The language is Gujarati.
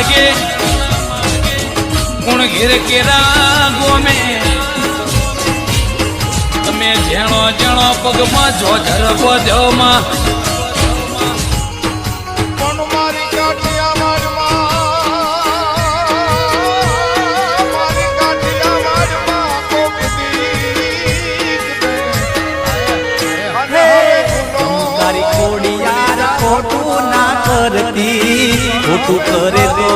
માર્ગે ગુણ ઘેર કેરા ગોમે તમે જેણો જેણો પગમાં જોજર બધોમાં ખોટું કરે તો